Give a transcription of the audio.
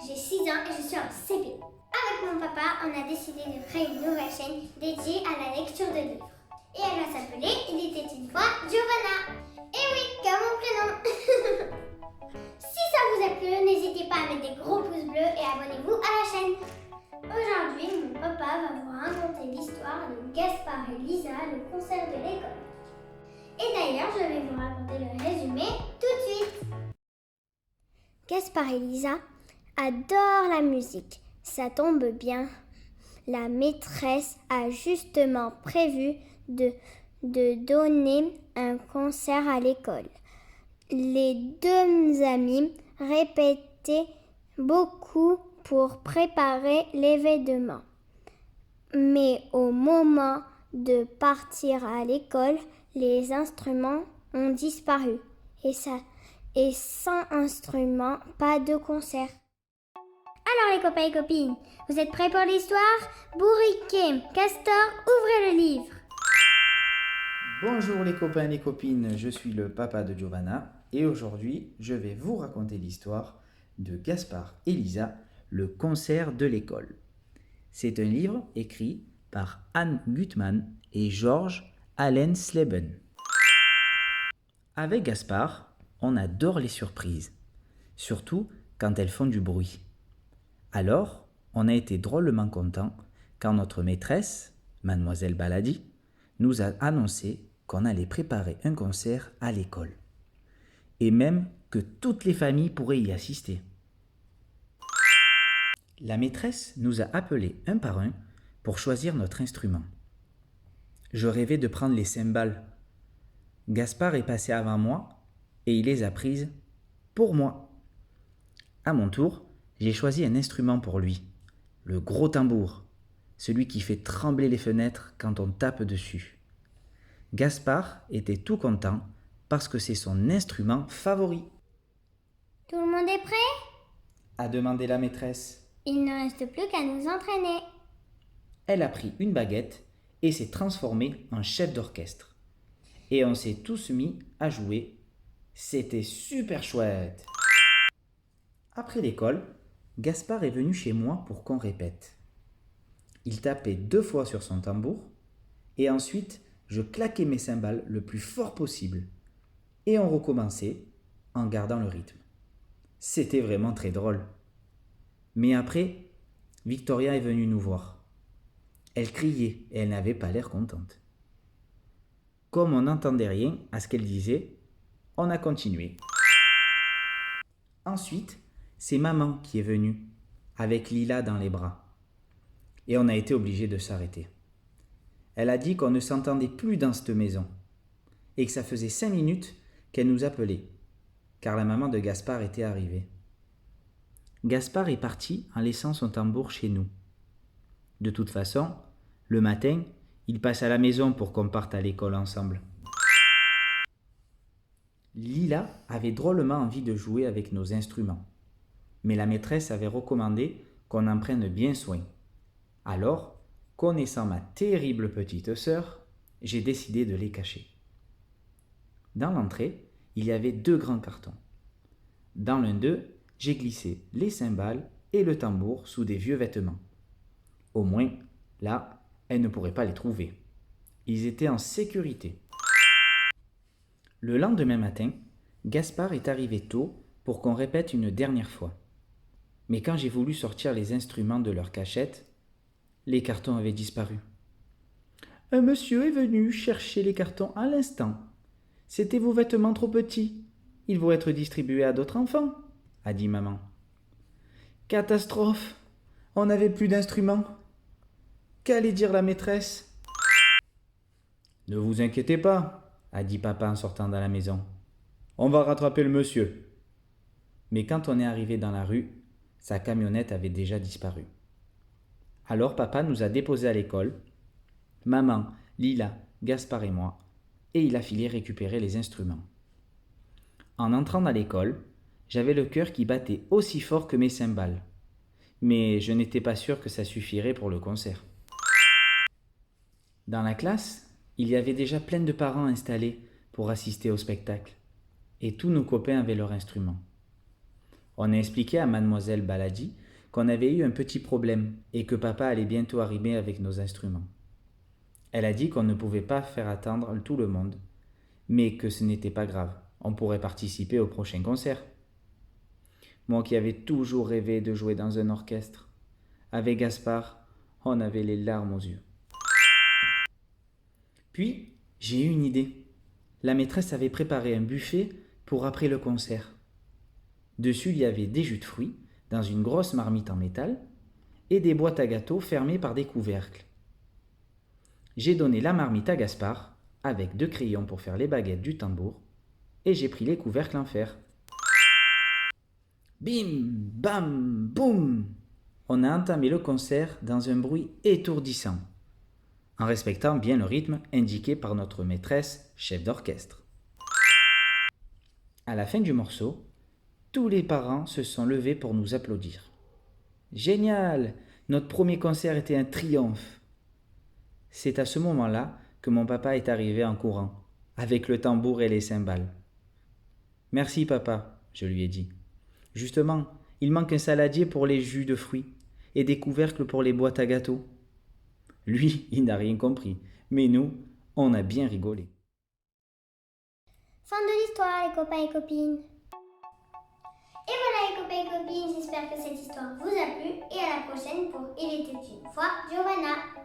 j'ai 6 ans et je suis en CP. Avec mon papa, on a décidé de créer une nouvelle chaîne dédiée à la lecture de livres. Et elle va s'appeler Il était une fois Giovanna. Et oui, comme mon prénom. Si ça vous a plu, n'hésitez pas à mettre des gros pouces bleus et abonnez-vous à la chaîne. Aujourd'hui, mon papa va vous raconter l'histoire de Gaspard et Lisa, le concert de l'école. Et d'ailleurs, je vais vous raconter le résumé tout de suite. Gaspard et Lisa adorent la musique. Ça tombe bien. La maîtresse a justement prévu de donner un concert à l'école. Les deux amis répétaient beaucoup pour préparer l'événement. Mais au moment de partir à l'école, les instruments ont disparu. Et sans instrument, pas de concert. Alors les copains et copines, vous êtes prêts pour l'histoire? Bourriquet, Castor, ouvrez le livre. Bonjour les copains et les copines, je suis le papa de Giovanna et aujourd'hui je vais vous raconter l'histoire de Gaspard et Lisa, le concert de l'école. C'est un livre écrit par Anne Gutmann et George Allen Sleben. Avec Gaspard, on adore les surprises, surtout quand elles font du bruit. Alors, on a été drôlement contents quand notre maîtresse, Mademoiselle Baladi, nous a annoncé qu'on allait préparer un concert à l'école. Et même que toutes les familles pourraient y assister. La maîtresse nous a appelés un par un pour choisir notre instrument. Je rêvais de prendre les cymbales. Gaspard est passé avant moi et il les a prises pour moi. À mon tour, j'ai choisi un instrument pour lui, le gros tambour, celui qui fait trembler les fenêtres quand on tape dessus. Gaspard était tout content parce que c'est son instrument favori. Tout le monde est prêt? A demandé la maîtresse. Il ne reste plus qu'à nous entraîner. Elle a pris une baguette et s'est transformée en chef d'orchestre. Et on s'est tous mis à jouer. C'était super chouette. Après l'école, Gaspard est venu chez moi pour qu'on répète. Il tapait 2 fois sur son tambour et ensuite je claquais mes cymbales le plus fort possible. Et on recommençait en gardant le rythme. C'était vraiment très drôle. Mais après, Victoria est venue nous voir. Elle criait et elle n'avait pas l'air contente. Comme on n'entendait rien à ce qu'elle disait, on a continué. Ensuite, c'est maman qui est venue, avec Lila dans les bras. Et on a été obligé de s'arrêter. Elle a dit qu'on ne s'entendait plus dans cette maison et que ça faisait 5 minutes qu'elle nous appelait, car la maman de Gaspard était arrivée. Gaspard est parti en laissant son tambour chez nous. De toute façon, le matin, il passe à la maison pour qu'on parte à l'école ensemble. Lila avait drôlement envie de jouer avec nos instruments, mais la maîtresse avait recommandé qu'on en prenne bien soin. Alors, connaissant ma terrible petite sœur, j'ai décidé de les cacher. Dans l'entrée, il y avait 2 grands cartons. Dans l'un d'eux, j'ai glissé les cymbales et le tambour sous des vieux vêtements. Au moins, là, elle ne pourrait pas les trouver. Ils étaient en sécurité. Le lendemain matin, Gaspard est arrivé tôt pour qu'on répète une dernière fois. Mais quand j'ai voulu sortir les instruments de leur cachette, les cartons avaient disparu. Un monsieur est venu chercher les cartons à l'instant. C'étaient vos vêtements trop petits. Ils vont être distribués à d'autres enfants, a dit maman. Catastrophe! On n'avait plus d'instruments. Qu'allait dire la maîtresse? Ne vous inquiétez pas, a dit papa en sortant dans la maison. On va rattraper le monsieur. Mais quand on est arrivé dans la rue, sa camionnette avait déjà disparu. Alors papa nous a déposés à l'école, maman, Lila, Gaspard et moi, et il a filé récupérer les instruments. En entrant dans l'école, j'avais le cœur qui battait aussi fort que mes cymbales. Mais je n'étais pas sûr que ça suffirait pour le concert. Dans la classe, il y avait déjà plein de parents installés pour assister au spectacle. Et tous nos copains avaient leurs instruments. On a expliqué à mademoiselle Baladi qu'on avait eu un petit problème et que papa allait bientôt arriver avec nos instruments. Elle a dit qu'on ne pouvait pas faire attendre tout le monde, mais que ce n'était pas grave, on pourrait participer au prochain concert. Moi qui avais toujours rêvé de jouer dans un orchestre, avec Gaspard, on avait les larmes aux yeux. Puis, j'ai eu une idée. La maîtresse avait préparé un buffet pour après le concert. Dessus, il y avait des jus de fruits, dans une grosse marmite en métal, et des boîtes à gâteaux fermées par des couvercles. J'ai donné la marmite à Gaspard, avec 2 crayons pour faire les baguettes du tambour, et j'ai pris les couvercles en fer. Bim, bam, boum! On a entamé le concert dans un bruit étourdissant, en respectant bien le rythme indiqué par notre maîtresse, chef d'orchestre. À la fin du morceau, tous les parents se sont levés pour nous applaudir. Génial! Notre premier concert était un triomphe. C'est à ce moment-là que mon papa est arrivé en courant, avec le tambour et les cymbales. Merci papa, je lui ai dit. Justement, il manque un saladier pour les jus de fruits et des couvercles pour les boîtes à gâteaux. Lui, il n'a rien compris, mais nous, on a bien rigolé. Fin de l'histoire, les copains et copines. Et voilà les copains et copines, j'espère que cette histoire vous a plu et à la prochaine pour Il était une fois Giovanna.